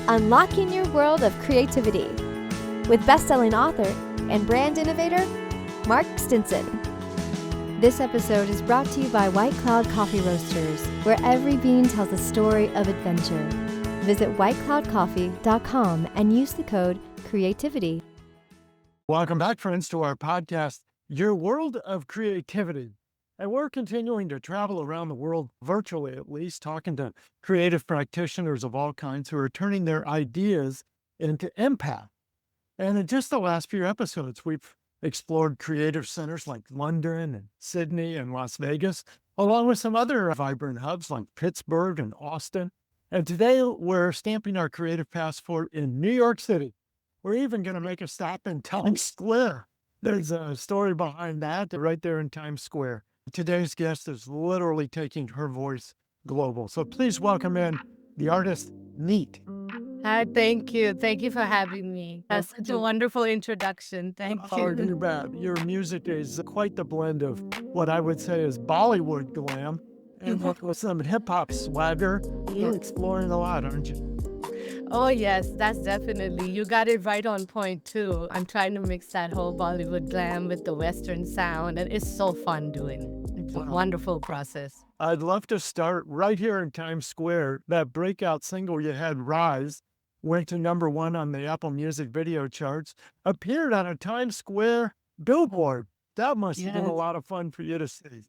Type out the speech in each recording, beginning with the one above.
unlocking your world of creativity with best-selling author and brand innovator, Mark Stinson. This episode is brought to you by White Cloud Coffee Roasters, where every bean tells a story of adventure. Visit whitecloudcoffee.com and use the code CREATIVITY. Welcome back, friends, to our podcast, Your World of Creativity. And we're continuing to travel around the world, virtually at least, talking to creative practitioners of all kinds who are turning their ideas into impact. And in just the last few episodes, we've explored creative centers like London and Sydney and Las Vegas, along with some other vibrant hubs like Pittsburgh and Austin. And today we're stamping our creative passport in New York City. We're even going to make a stop in Times Square. There's a story behind that right there in Times Square. Today's guest is literally taking her voice global. So please welcome in the artist, Kneet. Hi, thank you. Thank you for having me. That's such a wonderful introduction. Thank you. You bet. Your music is quite the blend of what I would say is Bollywood glam and with some hip-hop swagger. You're exploring a lot, aren't you? Oh, yes, that's definitely. You got it right on point, too. I'm trying to mix that whole Bollywood glam with the Western sound, and it's so fun doing it. It's a wonderful process. I'd love to start right here in Times Square. That breakout single you had, Rise, went to #1 on the Apple Music video charts, appeared on a Times Square billboard. That must have been a lot of fun for you to see.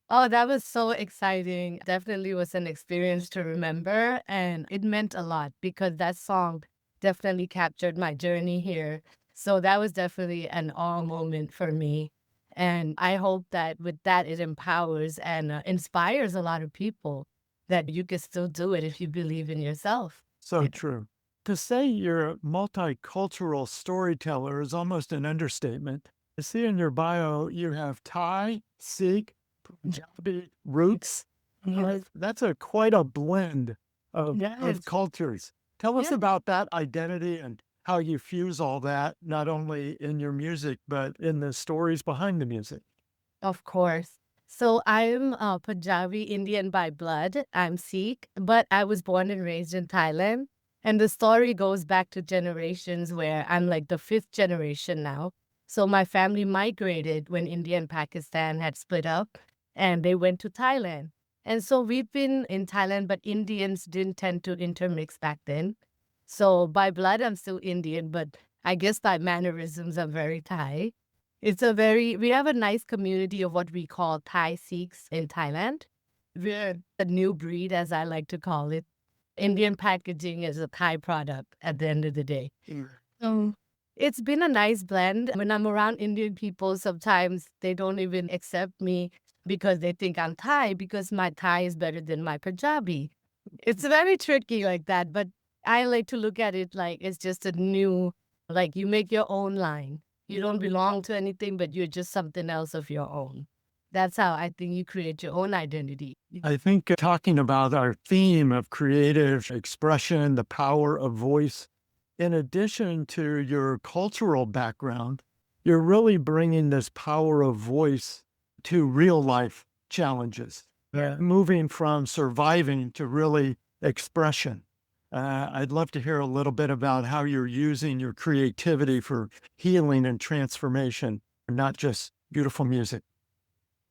Oh, that was so exciting. Definitely was an experience to remember, and it meant a lot because that song definitely captured my journey here. So that was definitely an awe moment for me. And I hope that with that, it empowers and inspires a lot of people that you can still do it if you believe in yourself. So true. To say you're a multicultural storyteller is almost an understatement. I see in your bio you have Thai, Sikh, Punjabi roots. That's quite a blend of cultures. Tell us about that identity and how you fuse all that, not only in your music, but in the stories behind the music. Of course. So I'm Punjabi Indian by blood. I'm Sikh, but I was born and raised in Thailand. And the story goes back to generations where I'm like the 5th generation now. So my family migrated when India and Pakistan had split up, and they went to Thailand. And so we've been in Thailand, but Indians didn't tend to intermix back then. So by blood, I'm still Indian, but I guess by mannerisms, I'm very Thai. We have a nice community of what we call Thai Sikhs in Thailand. We're a new breed, as I like to call it. Indian packaging is a Thai product at the end of the day. So it's been a nice blend. When I'm around Indian people, sometimes they don't even accept me because they think I'm Thai because my Thai is better than my Punjabi. It's very tricky like that, but I like to look at it like it's just a new, like you make your own line. You don't belong to anything, but you're just something else of your own. That's how I think you create your own identity. I think talking about our theme of creative expression, the power of voice, in addition to your cultural background, you're really bringing this power of voice to real life challenges, moving from surviving to really expression. I'd love to hear a little bit about how you're using your creativity for healing and transformation, not just beautiful music.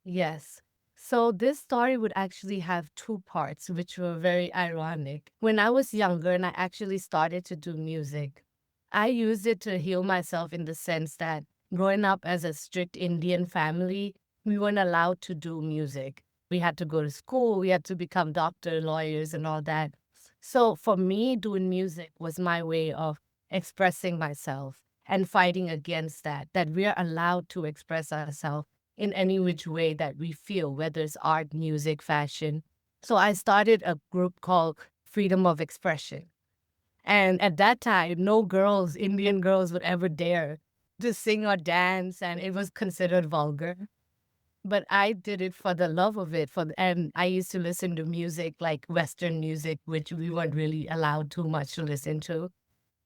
Yes. So this story would actually have 2 parts, which were very ironic. When I was younger and I actually started to do music, I used it to heal myself in the sense that growing up as a strict Indian family, we weren't allowed to do music. We had to go to school, we had to become doctors, lawyers, and all that. So for me, doing music was my way of expressing myself and fighting against that we're allowed to express ourselves in any which way that we feel, whether it's art, music, fashion. So I started a group called Freedom of Expression. And at that time, no girls, Indian girls, would ever dare to sing or dance, and it was considered vulgar. But I did it for the love of it. And I used to listen to music like Western music, which we weren't really allowed too much to listen to.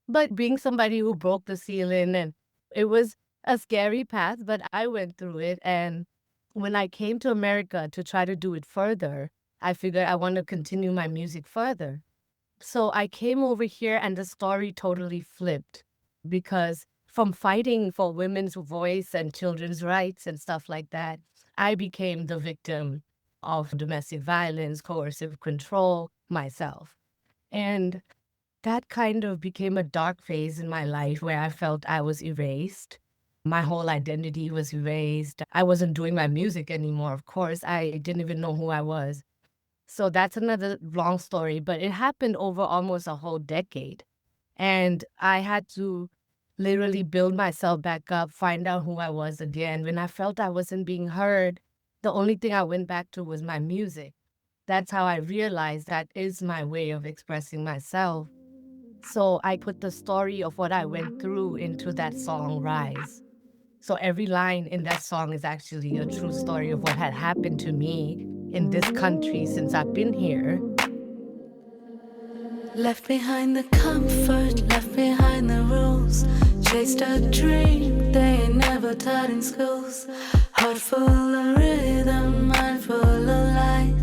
But being somebody who broke the ceiling, and it was a scary path, but I went through it. And when I came to America to try to do it further, I figured I want to continue my music further. So I came over here and the story totally flipped because from fighting for women's voice and children's rights and stuff like that, I became the victim of domestic violence, coercive control myself. And that kind of became a dark phase in my life where I felt I was erased. My whole identity was erased. I wasn't doing my music anymore, of course. I didn't even know who I was. So that's another long story, but it happened over almost a whole decade. And I had to literally build myself back up, find out who I was again. When I felt I wasn't being heard, the only thing I went back to was my music. That's how I realized that is my way of expressing myself. So I put the story of what I went through into that song, Rise. So every line in that song is actually a true story of what had happened to me in this country since I've been here. Left behind the comfort, left behind the rules. Chased a dream they ain't never taught in schools. Heart full of rhythm, mind full of light.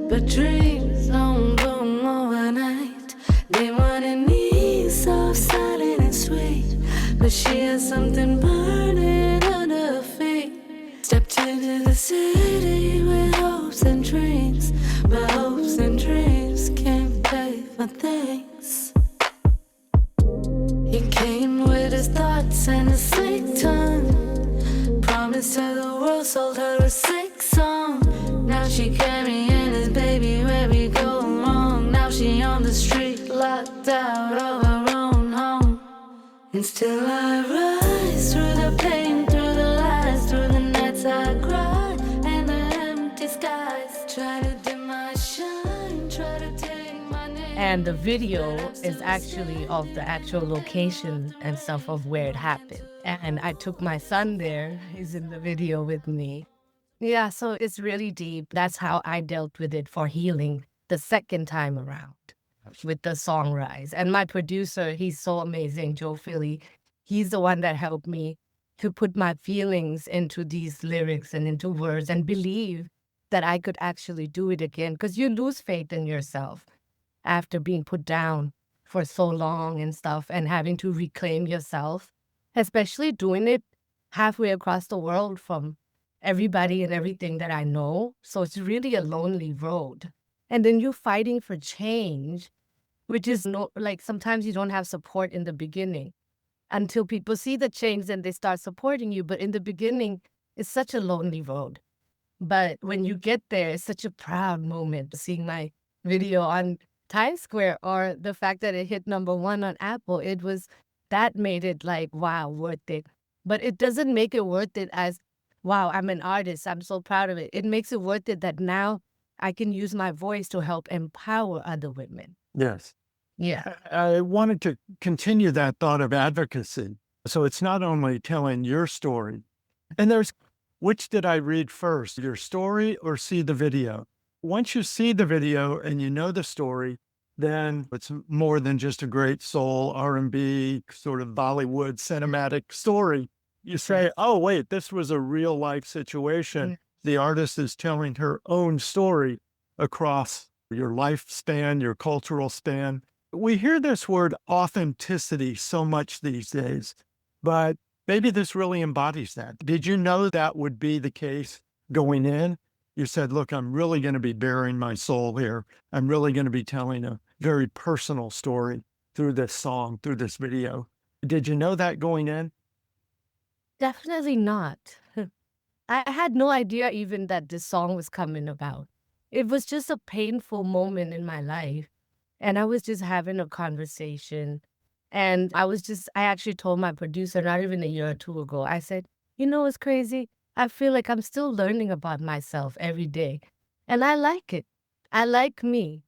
But dreams don't bloom overnight. They want an ease, soft, silent and sweet. But she has something burning under her feet. Stepped into the city with hopes and dreams. But hopes and dreams can't pay for things. He came with his thoughts and a slick tongue. Promised her the world, sold her a sick song. Now she carrying his baby where we go wrong. Now she on the street, locked out of her own home. And still I rise through the pain, through the lies, through the nights I cry, and the empty skies. Try to dim my shine, try to take my name. And the video is actually of the actual location and stuff of where it happened. And I took my son there. He's in the video with me. Yeah, so it's really deep. That's how I dealt with it for healing the second time around with the song Rise. And my producer, he's so amazing, Joe Philly. He's the one that helped me to put my feelings into these lyrics and into words and believe that I could actually do it again. Because you lose faith in yourself after being put down for so long and stuff and having to reclaim yourself, especially doing it halfway across the world from everybody and everything that I know. So it's really a lonely road. And then you're fighting for change, which is like sometimes you don't have support in the beginning until people see the change and they start supporting you. But in the beginning, it's such a lonely road. But when you get there, it's such a proud moment seeing my video on Times Square or the fact that it hit #1 on Apple. That made it like, wow, worth it. But it doesn't make it worth it as, wow, I'm an artist. I'm so proud of it. It makes it worth it that now I can use my voice to help empower other women. Yes. Yeah. I wanted to continue that thought of advocacy. So it's not only telling your story, and which did I read first, your story or see the video? Once you see the video and you know the story, then it's more than just a great soul R&B sort of Bollywood cinematic story. You say, oh, wait, this was a real life situation. The artist is telling her own story across your lifespan, your cultural span. We hear this word authenticity so much these days, but maybe this really embodies that. Did you know that would be the case going in? You said, look, I'm really going to be bearing my soul here. I'm really going to be telling a very personal story through this song, through this video. Did you know that going in? Definitely not. I had no idea even that this song was coming about. It was just a painful moment in my life. And I was just having a conversation. And I actually told my producer not even a year or two ago, I said, you know what's crazy? I feel like I'm still learning about myself every day. And I like it. I like me.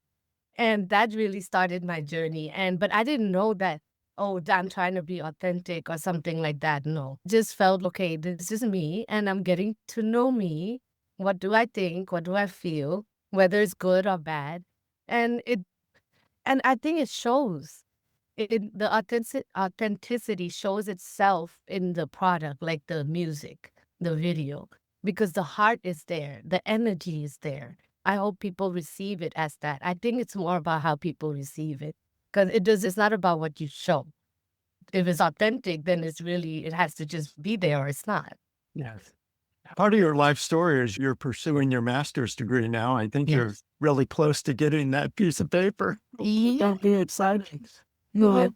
And that really started my journey. But I didn't know that, oh, I'm trying to be authentic or something like that. No, just felt, okay, this is me and I'm getting to know me. What do I think? What do I feel? Whether it's good or bad. And I think it shows. The authenticity shows itself in the product, like the music, the video, because the heart is there, the energy is there. I hope people receive it as that. I think it's more about how people receive it. Because it's not about what you show. If it's authentic, then it has to just be there or it's not. Yes. Part of your life story is you're pursuing your master's degree now. I think you're Yes. really close to getting that piece of paper. Yeah. Don't be exciting. Yeah.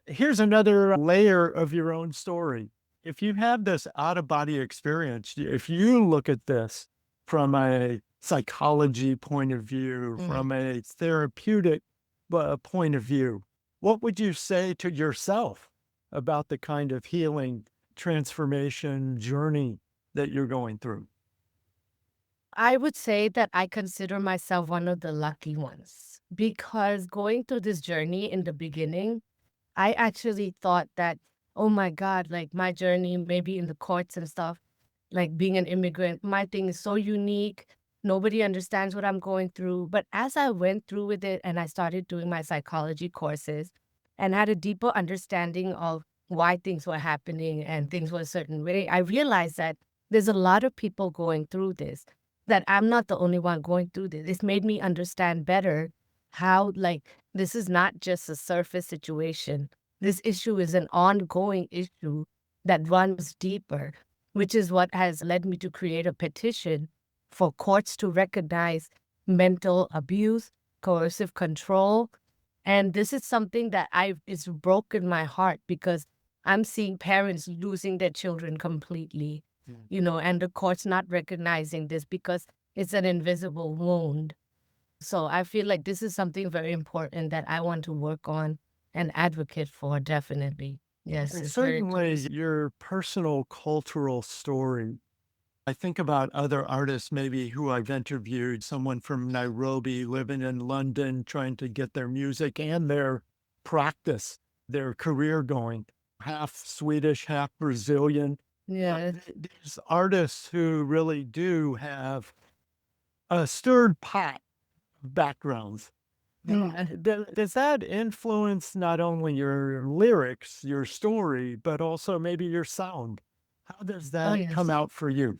Here's another layer of your own story. If you have this out of body experience, if you look at this from a psychology point of view, from a therapeutic point of view, what would you say to yourself about the kind of healing, transformation journey that you're going through? I would say that I consider myself one of the lucky ones because going through this journey in the beginning, I actually thought that, oh my God, like my journey, maybe in the courts and stuff, like being an immigrant, my thing is so unique. Nobody understands what I'm going through. But as I went through with it and I started doing my psychology courses and had a deeper understanding of why things were happening and things were a certain way, I realized that there's a lot of people going through this, that I'm not the only one going through this. It's made me understand better how, like, this is not just a surface situation. This issue is an ongoing issue that runs deeper, which is what has led me to create a petition for courts to recognize mental abuse, coercive control. And this is something that it's broken my heart because I'm seeing parents losing their children completely, and the courts not recognizing this because it's an invisible wound. So I feel like this is something very important that I want to work on and advocate for, definitely. Yes, And it's very certainly your personal cultural story. I think about other artists maybe who I've interviewed, someone from Nairobi living in London, trying to get their music and their practice, their career going, half Swedish, half Brazilian. Yes. These artists who really do have a stirred pot of backgrounds. Yeah. Does that influence not only your lyrics, your story, but also maybe your sound? How does Oh, that come yes. out for you?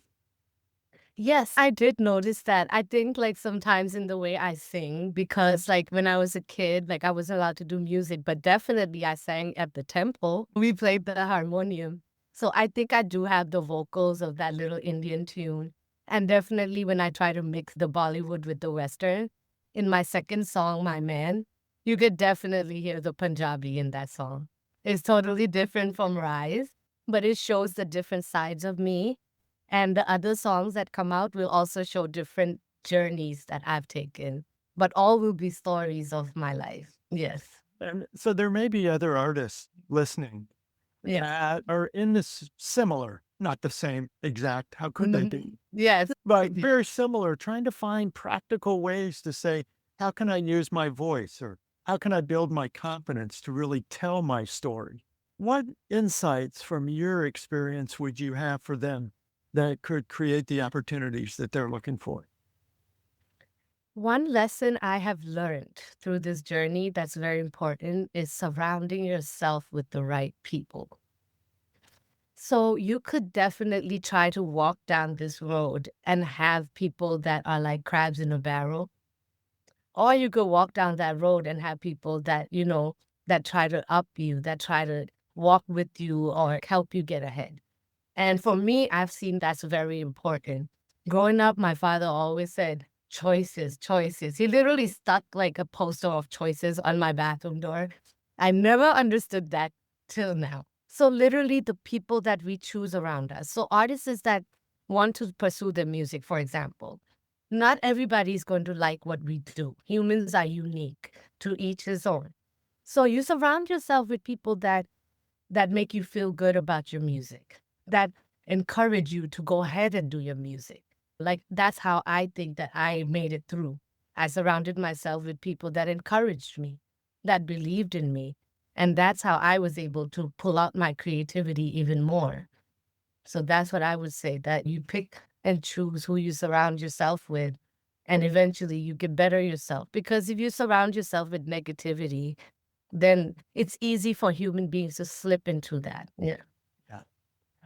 Yes, I did notice that. I think like sometimes in the way I sing, because like when I was a kid, like I wasn't allowed to do music, but definitely I sang at the temple. We played the harmonium. So I think I do have the vocals of that little Indian tune. And definitely when I try to mix the Bollywood with the Western, in my second song, My Man, you could definitely hear the Punjabi in that song. It's totally different from Rise, but it shows the different sides of me. And the other songs that come out will also show different journeys that I've taken, but all will be stories of my life. Yes. And so there may be other artists listening Yeah. that are in this similar, not the same exact, how could they be? Yes. But very similar, trying to find practical ways to say, how can I use my voice or how can I build my confidence to really tell my story? What insights from your experience would you have for them that could create the opportunities that they're looking for? One lesson I have learned through this journey that's very important is surrounding yourself with the right people. So you could definitely try to walk down this road and have people that are like crabs in a barrel. Or you could walk down that road and have people that, that try to up you, that try to walk with you or help you get ahead. And for me, I've seen that's very important. Growing up, my father always said, choices, choices. He literally stuck like a poster of choices on my bathroom door. I never understood that till now. So literally the people that we choose around us. So artists that want to pursue their music, for example, not everybody is going to like what we do. Humans are unique, to each his own. So you surround yourself with people that make you feel good about your music, that encourage you to go ahead and do your music. Like that's how I think that I made it through. I surrounded myself with people that encouraged me, that believed in me. And that's how I was able to pull out my creativity even more. So that's what I would say, that you pick and choose who you surround yourself with, and eventually you get better yourself. Because if you surround yourself with negativity, then it's easy for human beings to slip into that. Yeah. Yeah.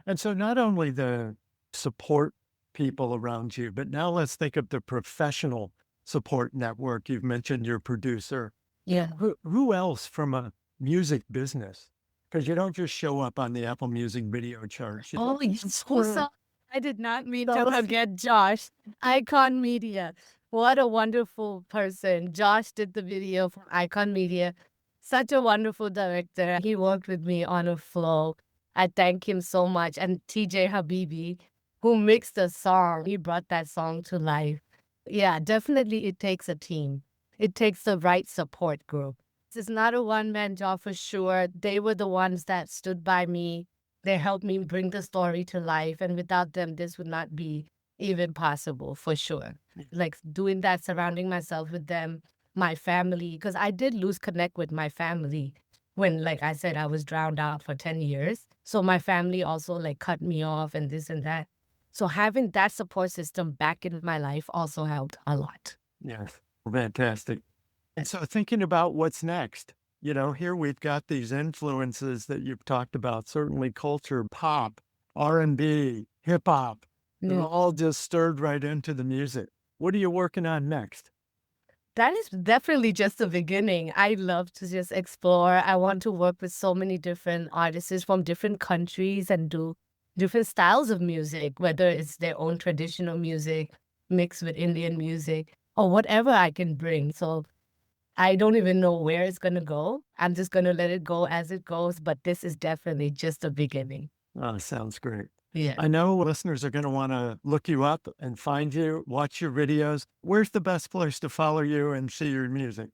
And so not only the support people around you. But now let's think of the professional support network. You've mentioned your producer. Yeah. Who else from a music business? Because you don't just show up on the Apple Music video charts. Oh, you're so sorry. I did not mean to forget Josh. Icon Media. What a wonderful person. Josh did the video for Icon Media. Such a wonderful director. He worked with me on a flow. I thank him so much. And TJ Habibi, who mixed the song, he brought that song to life. Yeah, definitely it takes a team. It takes the right support group. This is not a one-man job for sure. They were the ones that stood by me. They helped me bring the story to life. And without them, this would not be even possible for sure. Like doing that, surrounding myself with them, my family, because I did lose connect with my family when, like I said, I was drowned out for 10 years. So my family also like cut me off and this and that. So having that support system back in my life also helped a lot. Yes, fantastic. And so thinking about what's next, here we've got these influences that you've talked about, certainly culture, pop, R&B, hip hop, they're all just stirred right into the music. What are you working on next? That is definitely just the beginning. I love to just explore. I want to work with so many different artists from different countries and do different styles of music, whether it's their own traditional music mixed with Indian music or whatever I can bring. So I don't even know where it's going to go. I'm just going to let it go as it goes. But this is definitely just the beginning. Oh, sounds great. Yeah. I know listeners are going to want to look you up and find you, watch your videos. Where's the best place to follow you and see your music?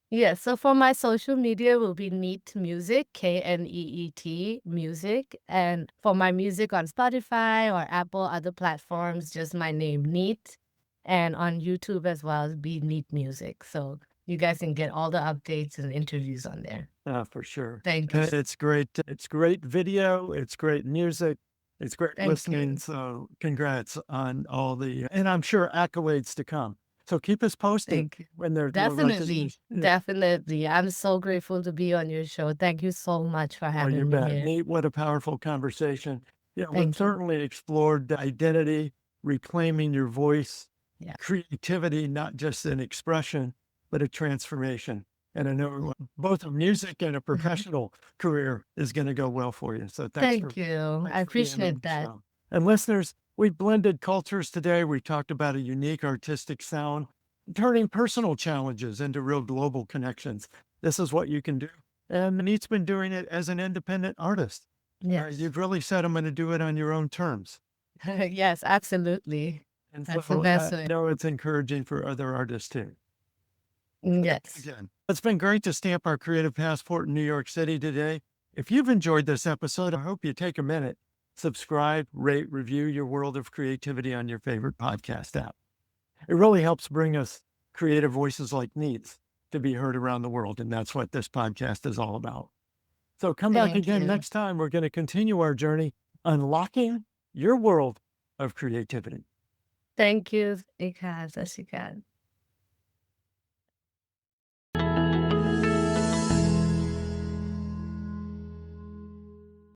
Yeah, so for my social media will be Kneet Music, Kneet Music. And for my music on Spotify or Apple, other platforms, just my name, Kneet. And on YouTube as well, it'll be Kneet Music. So you guys can get all the updates and interviews on there. For sure. Thank you. It's great. It's great video. It's great music. It's great Thank listening. you. So congrats on all and I'm sure accolades to come. So keep us posted Thank you. when they're Definitely. Definitely. I'm so grateful to be on your show. Thank you so much for Oh, you having me bet. here. Nate, what a powerful conversation. Yeah, we've Thank you. certainly explored identity, reclaiming your voice, Yeah. creativity, not just an expression, but a transformation. And I know both a music and a professional career is going to go well for you. So Thank you. I thanks for being on the appreciate that. show. And listeners, we blended cultures today. We talked about a unique artistic sound, turning personal challenges into real global connections. This is what you can do. And Neet's been doing it as an independent artist. Yes. You've really said, I'm going to do it on your own terms. Yes, absolutely. And That's the so best I way. know it's encouraging for other artists too. Yes. Again, it's been great to stamp our creative passport in New York City today. If you've enjoyed this episode, I hope you take a minute, subscribe, rate, review your world of creativity on your favorite podcast app. It really helps bring us creative voices like Neet's to be heard around the world. And that's what this podcast is all about. So come back Thank again you. next time. We're going to continue our journey unlocking your world of creativity. Thank you, Ikaz, Asikan.